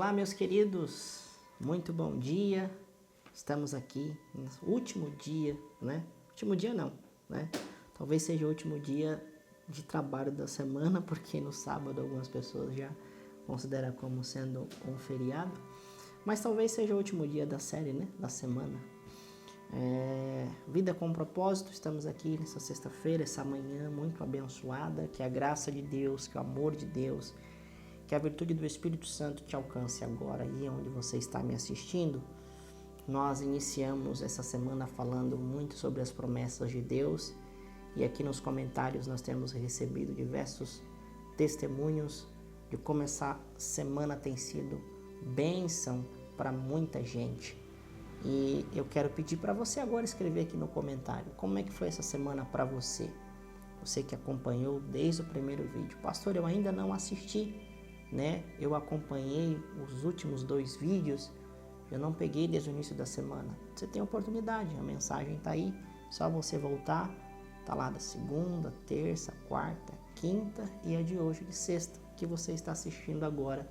Olá, meus queridos, muito bom dia. Estamos aqui no último dia, né? Último dia não, né? Talvez seja o último dia de trabalho da semana, porque no sábado algumas pessoas já consideram como sendo um feriado. Mas talvez seja o último dia da série, né? Da semana. Vida com propósito, estamos aqui nessa sexta-feira, essa manhã muito abençoada. Que a graça de Deus, que o amor de Deus, que a virtude do Espírito Santo te alcance agora aí onde você está me assistindo. Nós iniciamos essa semana falando muito sobre as promessas de Deus e aqui nos comentários nós temos recebido diversos testemunhos de como essa semana tem sido bênção para muita gente. E eu quero pedir para você agora escrever aqui no comentário como é que foi essa semana para você. Você que acompanhou desde o primeiro vídeo. Pastor, eu ainda não assisti, né? Eu acompanhei os últimos 2 vídeos, eu não peguei desde o início da semana. Você tem oportunidade, a mensagem está aí, só você voltar, tá lá da segunda, terça, quarta, quinta e a de hoje, de sexta, que você está assistindo agora.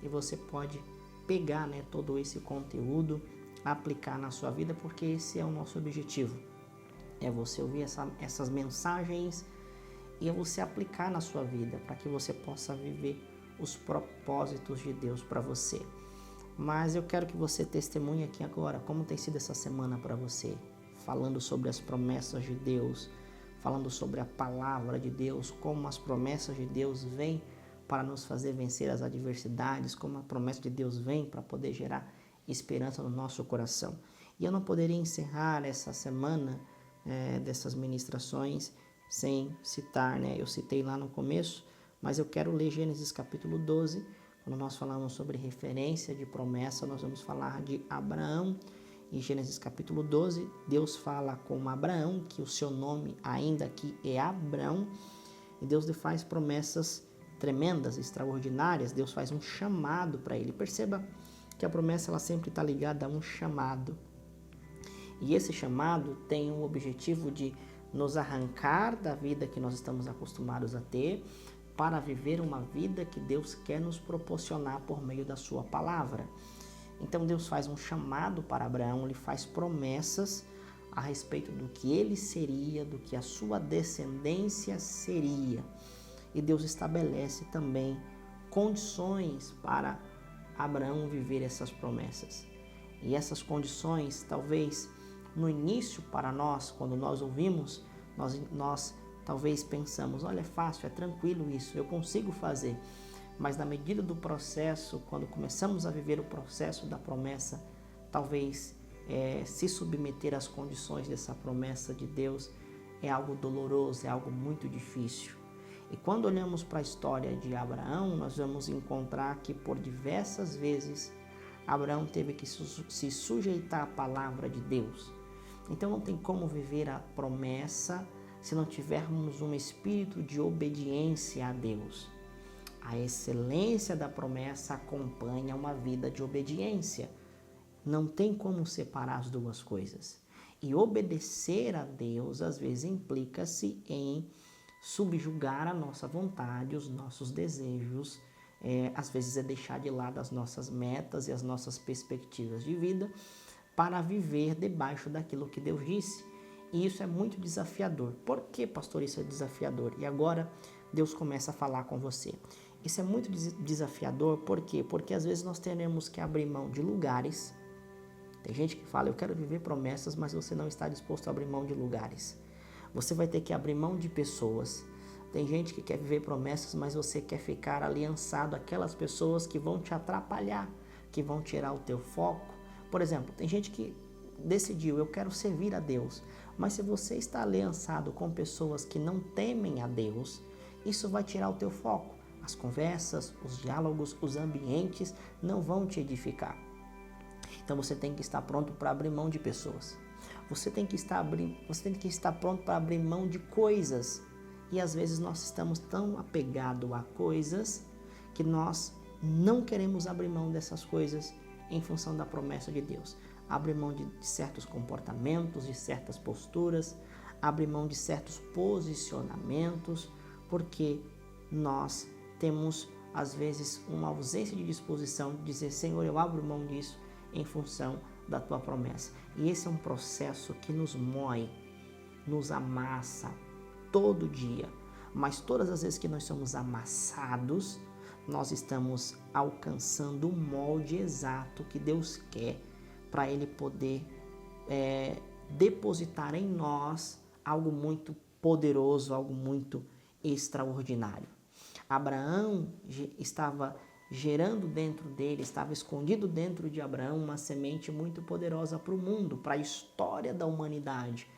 E você pode pegar, né, todo esse conteúdo, aplicar na sua vida, porque esse é o nosso objetivo. É você ouvir essas mensagens e é você aplicar na sua vida, para que você possa viver os propósitos de Deus para você. Mas eu quero que você testemunhe aqui agora como tem sido essa semana para você, falando sobre as promessas de Deus, falando sobre a palavra de Deus, como as promessas de Deus vêm para nos fazer vencer as adversidades, como a promessa de Deus vem para poder gerar esperança no nosso coração. E eu não poderia encerrar essa semana dessas ministrações sem citar, né? Eu citei lá no começo, mas eu quero ler Gênesis capítulo 12, quando nós falamos sobre referência de promessa, nós vamos falar de Abraão. Em Gênesis capítulo 12, Deus fala com Abraão, que o seu nome ainda aqui é Abrão, e Deus lhe faz promessas tremendas, extraordinárias. Deus faz um chamado para ele. Perceba que a promessa ela sempre está ligada a um chamado. E esse chamado tem o objetivo de nos arrancar da vida que nós estamos acostumados a ter, para viver uma vida que Deus quer nos proporcionar por meio da sua palavra. Então Deus faz um chamado para Abraão, ele faz promessas a respeito do que ele seria, do que a sua descendência seria. E Deus estabelece também condições para Abraão viver essas promessas. E essas condições, talvez no início para nós, quando nós ouvimos, nós talvez pensamos, olha, é fácil, é tranquilo isso, eu consigo fazer. Mas na medida do processo, quando começamos a viver o processo da promessa, talvez se submeter às condições dessa promessa de Deus é algo doloroso, é algo muito difícil. E quando olhamos para a história de Abraão, nós vamos encontrar que por diversas vezes Abraão teve que se sujeitar à palavra de Deus. Então não tem como viver a promessa se não tivermos um espírito de obediência a Deus. A excelência da promessa acompanha uma vida de obediência. Não tem como separar as duas coisas. E obedecer a Deus, às vezes, implica-se em subjugar a nossa vontade, os nossos desejos. Às vezes é deixar de lado as nossas metas e as nossas perspectivas de vida para viver debaixo daquilo que Deus disse. E isso é muito desafiador. Por que, pastor, isso é desafiador? E agora Deus começa a falar com você. Isso é muito desafiador, por quê? Porque às vezes nós teremos que abrir mão de lugares. Tem gente que fala, eu quero viver promessas, mas você não está disposto a abrir mão de lugares. Você vai ter que abrir mão de pessoas. Tem gente que quer viver promessas, mas você quer ficar aliançado àquelas pessoas que vão te atrapalhar, que vão tirar o teu foco. Por exemplo, tem gente que decidiu, eu quero servir a Deus, mas se você está aliançado com pessoas que não temem a Deus, isso vai tirar o teu foco. As conversas, os diálogos, os ambientes não vão te edificar. Então você tem que estar pronto para abrir mão de pessoas. Você tem que estar pronto para abrir mão de coisas. E às vezes nós estamos tão apegados a coisas que nós não queremos abrir mão dessas coisas em função da promessa de Deus. Abrir mão de certos comportamentos, de certas posturas, abrir mão de certos posicionamentos, porque nós temos às vezes, uma ausência de disposição de dizer, Senhor, eu abro mão disso em função da tua promessa. E esse é um processo que nos mói, nos amassa todo dia. Mas todas as vezes que nós somos amassados, nós estamos alcançando o molde exato que Deus quer para Ele poder depositar em nós algo muito poderoso, algo muito extraordinário. Abraão estava gerando dentro dele, estava escondido dentro de Abraão uma semente muito poderosa para o mundo, para a história da humanidade.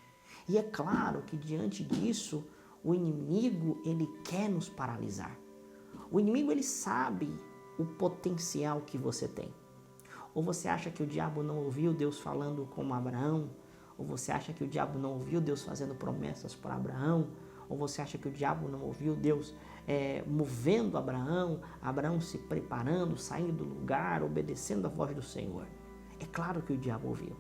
E é claro que diante disso, o inimigo, ele quer nos paralisar. O inimigo, ele sabe o potencial que você tem. Ou você acha que o diabo não ouviu Deus falando com Abraão? Ou você acha que o diabo não ouviu Deus fazendo promessas para Abraão? Ou você acha que o diabo não ouviu Deus movendo Abraão, Abraão se preparando, saindo do lugar, obedecendo a voz do Senhor? É claro que o diabo ouviu.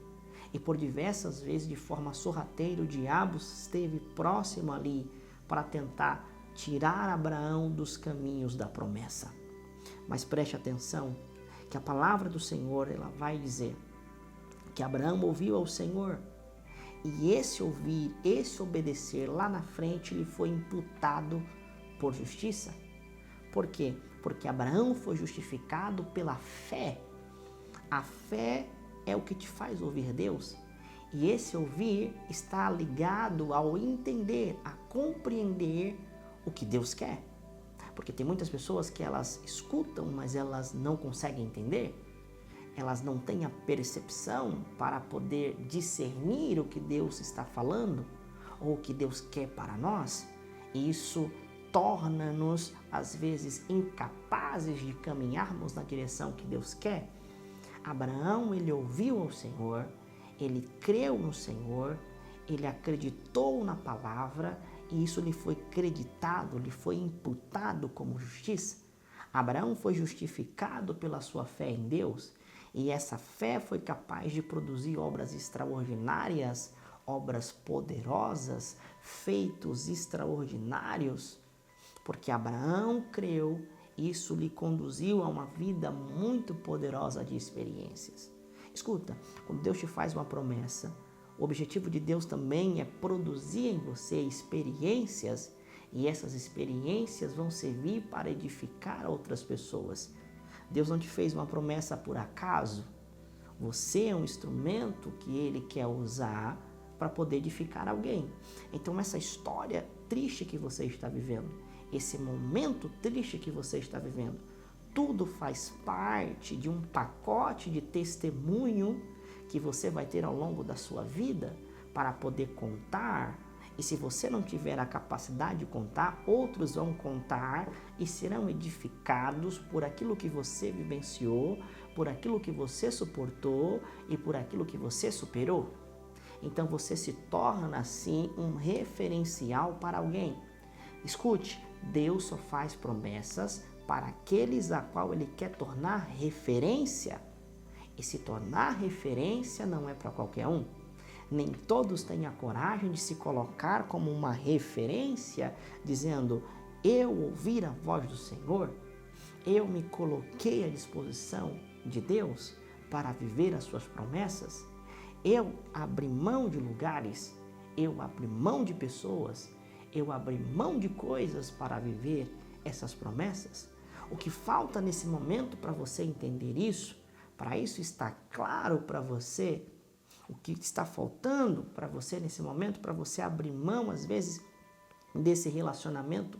E por diversas vezes, de forma sorrateira, o diabo esteve próximo ali para tentar tirar Abraão dos caminhos da promessa. Mas preste atenção que a palavra do Senhor, ela vai dizer que Abraão ouviu ao Senhor e esse ouvir, esse obedecer lá na frente lhe foi imputado por justiça. Por quê? Porque Abraão foi justificado pela fé. A fé é o que te faz ouvir Deus. E esse ouvir está ligado ao entender, a compreender o que Deus quer. Porque tem muitas pessoas que elas escutam, mas elas não conseguem entender. Elas não têm a percepção para poder discernir o que Deus está falando ou o que Deus quer para nós. E isso torna-nos, às vezes, incapazes de caminharmos na direção que Deus quer. Abraão, ele ouviu ao Senhor, ele creu no Senhor, ele acreditou na palavra e isso lhe foi creditado, lhe foi imputado como justiça. Abraão foi justificado pela sua fé em Deus e essa fé foi capaz de produzir obras extraordinárias, obras poderosas, feitos extraordinários, porque Abraão creu. Isso lhe conduziu a uma vida muito poderosa de experiências. Escuta, quando Deus te faz uma promessa, o objetivo de Deus também é produzir em você experiências e essas experiências vão servir para edificar outras pessoas. Deus não te fez uma promessa por acaso. Você é um instrumento que Ele quer usar para poder edificar alguém. Então essa história triste que você está vivendo, esse momento triste que você está vivendo, tudo faz parte de um pacote de testemunho que você vai ter ao longo da sua vida para poder contar. E se você não tiver a capacidade de contar, outros vão contar e serão edificados por aquilo que você vivenciou, por aquilo que você suportou e por aquilo que você superou. Então você se torna assim um referencial para alguém. Escute, Deus só faz promessas para aqueles a qual Ele quer tornar referência. E se tornar referência não é para qualquer um. Nem todos têm a coragem de se colocar como uma referência, dizendo, eu ouvi a voz do Senhor, eu me coloquei à disposição de Deus para viver as suas promessas, eu abri mão de lugares, eu abri mão de pessoas, eu abri mão de coisas para viver essas promessas. O que falta nesse momento para você entender isso, para isso estar claro para você, o que está faltando para você nesse momento, para você abrir mão, às vezes, desse relacionamento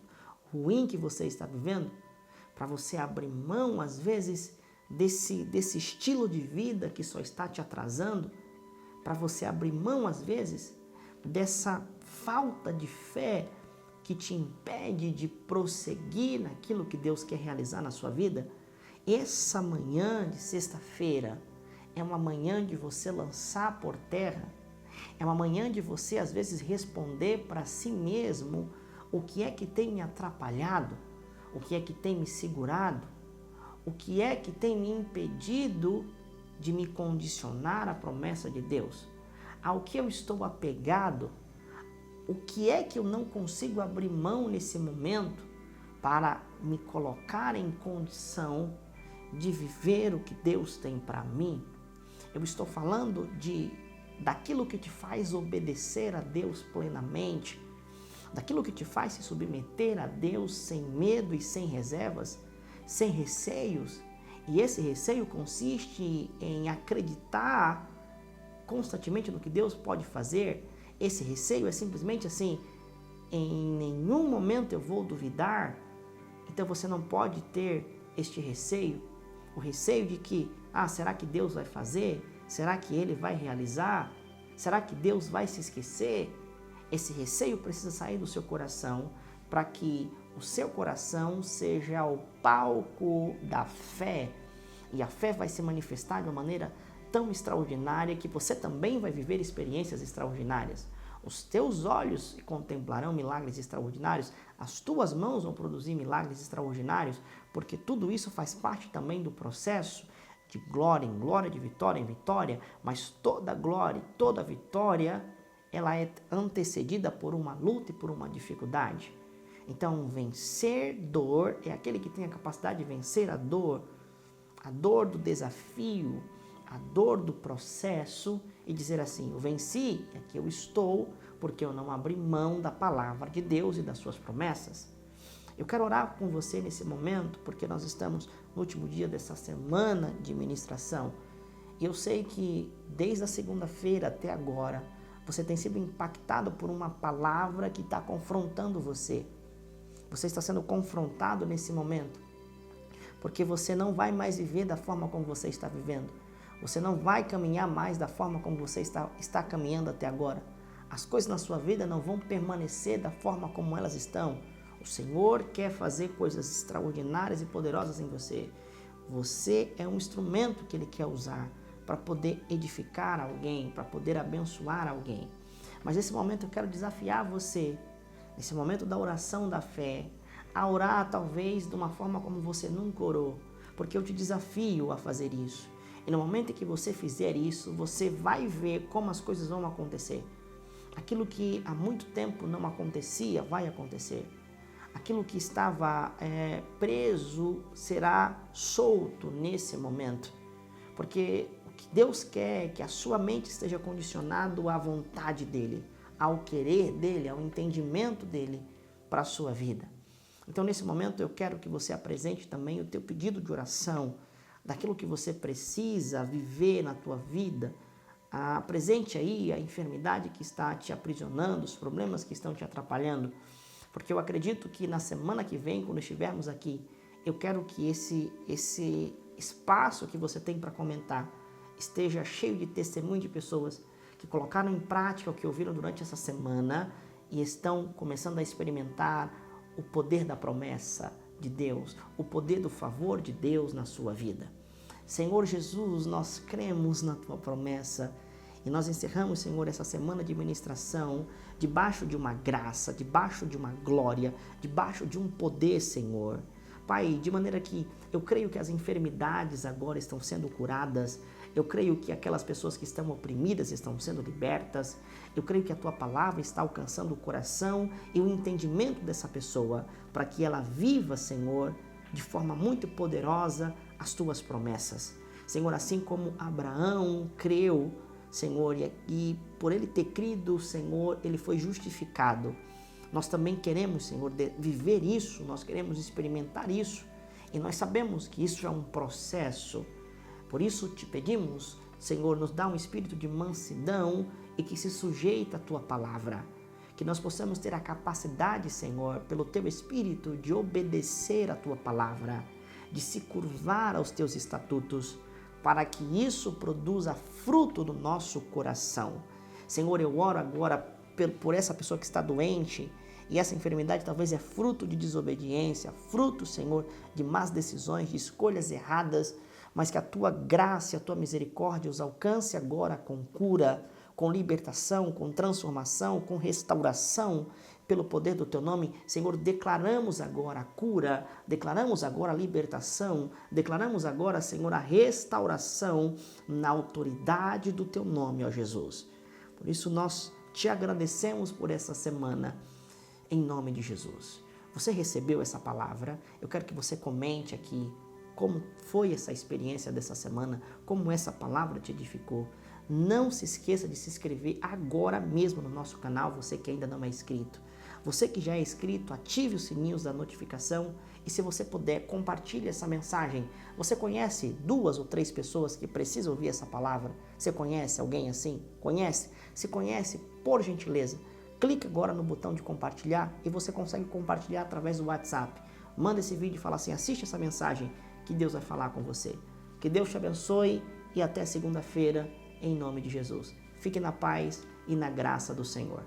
ruim que você está vivendo, para você abrir mão, às vezes, desse estilo de vida que só está te atrasando, para você abrir mão, às vezes, dessa falta de fé que te impede de prosseguir naquilo que Deus quer realizar na sua vida. Essa manhã de sexta-feira é uma manhã de você lançar por terra, é uma manhã de você, às vezes, responder para si mesmo o que é que tem me atrapalhado, o que é que tem me segurado, o que é que tem me impedido de me condicionar à promessa de Deus, ao que eu estou apegado, o que é que eu não consigo abrir mão nesse momento para me colocar em condição de viver o que Deus tem para mim. Eu estou falando daquilo que te faz obedecer a Deus plenamente, daquilo que te faz se submeter a Deus sem medo e sem reservas, sem receios. E esse receio consiste em acreditar constantemente no que Deus pode fazer. Esse receio é simplesmente assim: em nenhum momento eu vou duvidar. Então você não pode ter este receio, o receio de que, será que Deus vai fazer? Será que Ele vai realizar? Será que Deus vai se esquecer? Esse receio precisa sair do seu coração para que o seu coração seja o palco da fé. E a fé vai se manifestar de uma maneira tão extraordinária que você também vai viver experiências extraordinárias. Os teus olhos contemplarão milagres extraordinários, as tuas mãos vão produzir milagres extraordinários, porque tudo isso faz parte também do processo de glória em glória, de vitória em vitória, mas toda glória, toda vitória, ela é antecedida por uma luta e por uma dificuldade. Então, vencedor é aquele que tem a capacidade de vencer a dor do desafio, a dor do processo e dizer assim: eu venci, aqui eu estou, porque eu não abri mão da palavra de Deus e das suas promessas. Eu quero orar com você nesse momento, porque nós estamos no último dia dessa semana de ministração. E eu sei que desde a segunda-feira até agora, você tem sido impactado por uma palavra que está confrontando você. Você está sendo confrontado nesse momento, porque você não vai mais viver da forma como você está vivendo. Você não vai caminhar mais da forma como você está caminhando até agora. As coisas na sua vida não vão permanecer da forma como elas estão. O Senhor quer fazer coisas extraordinárias e poderosas em você. Você é um instrumento que Ele quer usar para poder edificar alguém, para poder abençoar alguém. Mas nesse momento eu quero desafiar você, nesse momento da oração da fé, a orar talvez de uma forma como você nunca orou, porque eu te desafio a fazer isso. E no momento em que você fizer isso, você vai ver como as coisas vão acontecer. Aquilo que há muito tempo não acontecia, vai acontecer. Aquilo que estava preso será solto nesse momento. Porque o que Deus quer é que a sua mente esteja condicionado à vontade dEle, ao querer dEle, ao entendimento dEle para a sua vida. Então, nesse momento, eu quero que você apresente também o teu pedido de oração, daquilo que você precisa viver na tua vida. Apresente aí a enfermidade que está te aprisionando, os problemas que estão te atrapalhando, porque eu acredito que na semana que vem, quando estivermos aqui, eu quero que esse espaço que você tem para comentar esteja cheio de testemunho de pessoas que colocaram em prática o que ouviram durante essa semana e estão começando a experimentar o poder da promessa de Deus, o poder do favor de Deus na sua vida. Senhor Jesus, nós cremos na Tua promessa e nós encerramos, Senhor, essa semana de ministração debaixo de uma graça, debaixo de uma glória, debaixo de um poder, Senhor. Pai, de maneira que eu creio que as enfermidades agora estão sendo curadas, eu creio que aquelas pessoas que estão oprimidas estão sendo libertas, eu creio que a Tua palavra está alcançando o coração e o entendimento dessa pessoa, para que ela viva, Senhor, de forma muito poderosa as Tuas promessas. Senhor, assim como Abraão creu, Senhor, e por ele ter crido, Senhor, ele foi justificado. Nós também queremos, Senhor, viver isso, nós queremos experimentar isso, e nós sabemos que isso é um processo. Por isso te pedimos, Senhor, nos dá um espírito de mansidão e que se sujeita à Tua palavra. Que nós possamos ter a capacidade, Senhor, pelo Teu Espírito, de obedecer à Tua palavra, de se curvar aos Teus estatutos, para que isso produza fruto no nosso coração. Senhor, eu oro agora por essa pessoa que está doente, e essa enfermidade talvez é fruto de desobediência, fruto, Senhor, de más decisões, de escolhas erradas, mas que a Tua graça e a Tua misericórdia os alcance agora com cura, com libertação, com transformação, com restauração, pelo poder do Teu nome. Senhor, declaramos agora a cura, declaramos agora a libertação, declaramos agora, Senhor, a restauração na autoridade do Teu nome, ó Jesus. Por isso nós te agradecemos por essa semana, em nome de Jesus. Você recebeu essa palavra? Eu quero que você comente aqui como foi essa experiência dessa semana, como essa palavra te edificou. Não se esqueça de se inscrever agora mesmo no nosso canal, você que ainda não é inscrito. Você que já é inscrito, ative os sininhos da notificação e, se você puder, compartilhe essa mensagem. Você conhece 2 ou 3 pessoas que precisam ouvir essa palavra? Você conhece alguém assim? Conhece? Se conhece, por gentileza, clique agora no botão de compartilhar e você consegue compartilhar através do WhatsApp. Manda esse vídeo e fala assim, assiste essa mensagem que Deus vai falar com você. Que Deus te abençoe e até segunda-feira, em nome de Jesus. Fique na paz e na graça do Senhor.